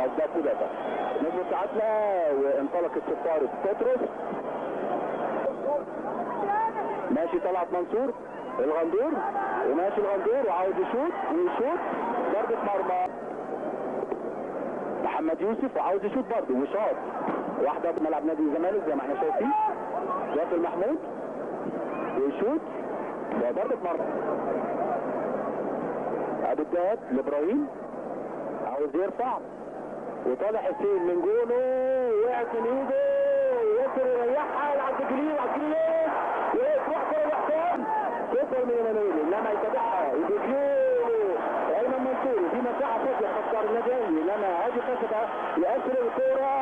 اصداف مدافع. نظبط ساعتنا وانطلق الصفاري بطرس. ماشي طلعت منصور الغندور وماشي الغندور وعاوز يشوط ويشوط ضربة مرمى. محمد يوسف وعاوز يشوط برضه وشاط واحدة في ملعب نادي الزمالك زي ما احنا شايفين. ياسر محمود ويشوط ضربة مرمى. ابو الدهب لابراهيم عاوز يرفع وطالع حسين من جونه وقعت من ايده ياسر يريحها لعبد الجليل عبد الجليل ويروح كره لحسام صفر من ايمانويل انما يتابعها وبيجيله ايمن منصور في مساحه فاضيه تختار النادي الاهلي انما هادي قصده ياسر الكوره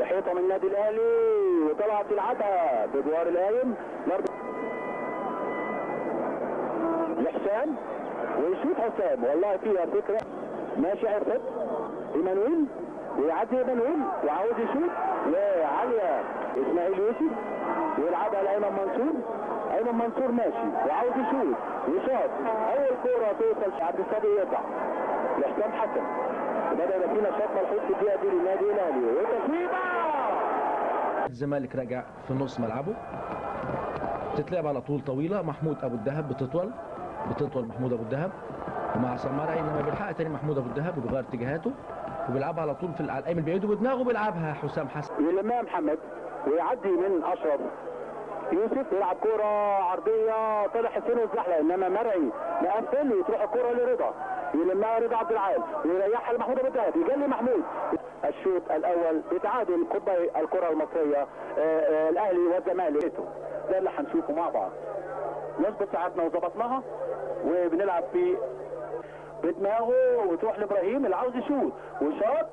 وحيطه من النادي الاهلي وطلعت تلعبها بدوار القايم لحسام ويشوط حسام والله فيها فكره. ماشي عرفت ايمانويل ويعدي ايمانويل وعاوز يشوط وعاليه اسماعيل يوسف ويلعبها لايمن منصور. ايمن منصور ماشي وعاوز يشوط وشاط اول كوره توصل عبد الصادق يقطع لحسام حسن وبدا يبقى في نشاط ملحوظ في الدقيقه دي للنادي الاهلي وتسويبه. الزمالك راجع في نص ملعبه تتلعب على طول طويله. محمود ابو الدهب بتطول محمود ابو الدهب ومع سمارة انما بيلحقها تاني محمود ابو الدهب وبيغير اتجاهاته وبيلعبها على طول في الايمن بعيد وبدماغه بيلعبها حسام حسن يلمها محمد ويعدي من اشرف يوسف يلعب كوره عرضيه طلع حسين والزحله انما مرعي مقفل وتروح الكوره لرضا يلمها رضا عبد العال ويريحها لمحمود ابو الدهب يجلي محمود. الشوط الاول بتعادل قطبي الكره المصريه الاهلي والزمالك ده اللي هنشوفه مع بعض. نظبط ساعتنا وظبطناها وبنلعب في بدماغه وتروح لابراهيم اللي عاوز يشوط وشاط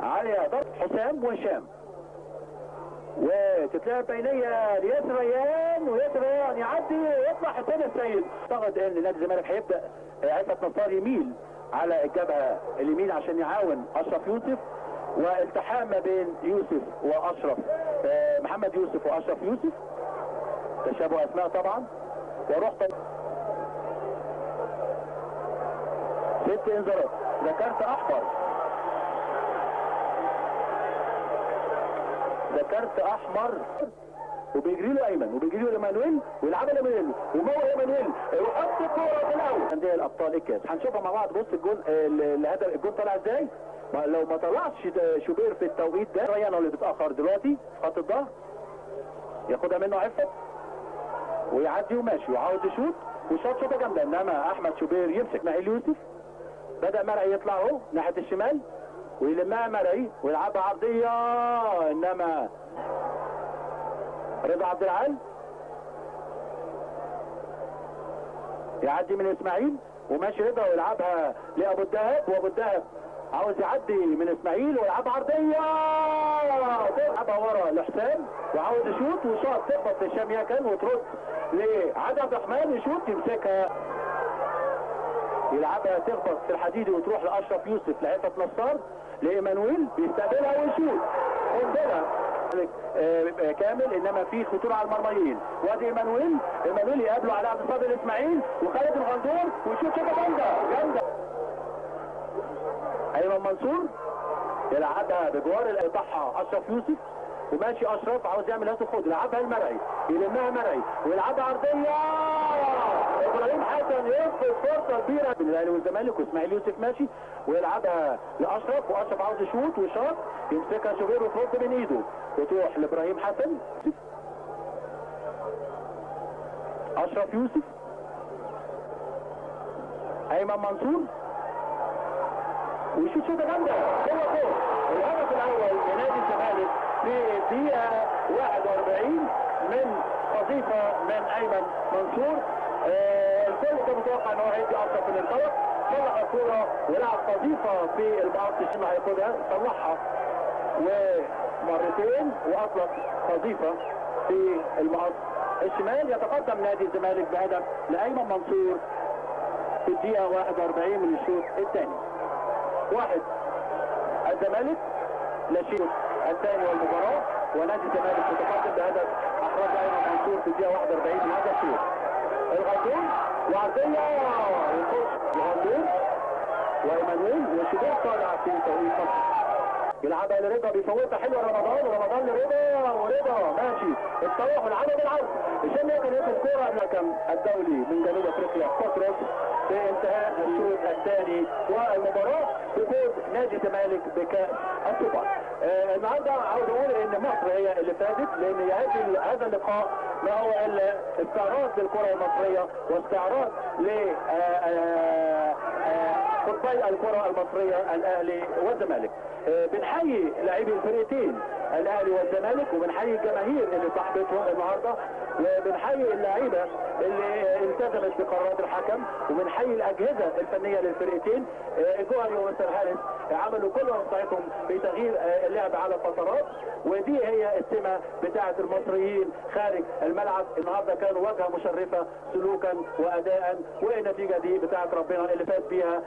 عاليه ضرب حسام وهشام وتتلعب بينيه لياسر ريان وياسر ريان يعدي ويطلع حسين السيد. اعتقد ان نادي الزمالك هيبدا عصمت نصار يميل على الجبهه اليمين عشان يعاون اشرف يوسف والتحام ما بين يوسف واشرف محمد يوسف واشرف يوسف تشابه اسماء طبعا وروح 6 انذارات. ذكرت احمر وبيجري له ايمن وبيجري له ايمانويل ويلعبها لايمانويل وموه ايمانويل وحط الكوره في الاول. انديه الابطال الكاس هنشوفها مع بعض. بص الجون الهدف الجون طلع ازاي لو ما طلعش شوبير في التوقيت ده. ريان اللي بيتاخر دلوقتي في خط الظهر ياخدها منه عفت ويعدي وماشي وعاوز يشوط وشاط شوطه جامده انما احمد شوبير يمسك. اسماعيل يوسف بدا مرعي يطلع اهو ناحيه الشمال ويلمها مرعي ويلعبها عرضيه انما رضا عبد العال يعدي من اسماعيل وماشي رضا ويلعبها لابو الدهب وابو الدهب عاوز يعدي من اسماعيل ويلعبها عرضيه يلعبها ورا لحسام وعاوز يشوط وشاط تخبط لهشام ياكل وترد لعدي عبد الرحمن يشوط يمسكها يلعبها تخبط في الحديدي وتروح لاشرف يوسف لعفت نصار لايمانويل بيستقبلها ويشوط قنبله كامل انما في خطوره على المرميين وادي ايمانويل يقابله على عبد الصادق الاسماعيل وخالد الغندور ويشوط شوطه جامده. ايمن منصور يلعبها بجوار اللي يقطعها اشرف يوسف وماشي اشرف عاوز يعمل هات الخد يلعبها المرعي يلمها مرعي ويلعبها عرضيه ابراهيم حسن يفقد فرصه كبيره بين الاهلي والزمالك واسماعيل يوسف ماشي ويلعبها لاشرف واشرف عاوز يشوط وشاط يمسكها شوبير وترد من ايده وتروح لابراهيم حسن. اشرف يوسف ايمن منصور ويشوط شوطه جامده هو فوق. الهدف الاول لنادي الزمالك في الدقيقه 41 من قذيفه من ايمن منصور. الكل كان متوقع ان هو هيدي اشرف من الطرف طلع الكوره ولعب قذيفه في المقص الشمال هياخدها طلعها ومرتين واطلق قذيفه في المقص الشمال. يتقدم نادي الزمالك بهدف لايمن منصور في الدقيقه 41 من الشوط الثاني. 1 الزمالك لا شيء الثاني والمباراه ونادي الزمالك متقدم بهدف احرز ايمن منصور في الدقيقه 41 من هذا الشوط. الغندور وعرضيه يخش الغندور وايمانويل وشجاع طالع في توقيت مصر. يلعبها لرضا بيفوتها حلوه رمضان لرضا ورضا ماشي الطواح والعبها بالعرض. هشام كان ياخد كوره الحكم الدولي من جنوب افريقيا فترة في انتهاء الشوط الثاني والمباراه بفوز نادي الزمالك بكاس السوبر. النهارده عاوز اقول ان مصر هي اللي فازت لان هذا اللقاء ما هو الا استعراض للكره المصريه واستعراض ل قطبي الكره المصريه الاهلي والزمالك. بنحيي لاعبي الفريقين الاهلي والزمالك وبنحيي الجماهير اللي صاحبتهم النهارده وبنحيي اللعيبه اللي التزمت بقرارات الحكم وبنحيي الاجهزه الفنيه للفريقين. جوهري ومستر هارس عملوا كل وسعهم في تغيير اللعب على الفترات ودي هي السمه بتاعه المصريين خارج الملعب. النهارده كانوا واجهه مشرفه سلوكا واداء والنتيجه دي بتاعه ربنا اللي فاز بيها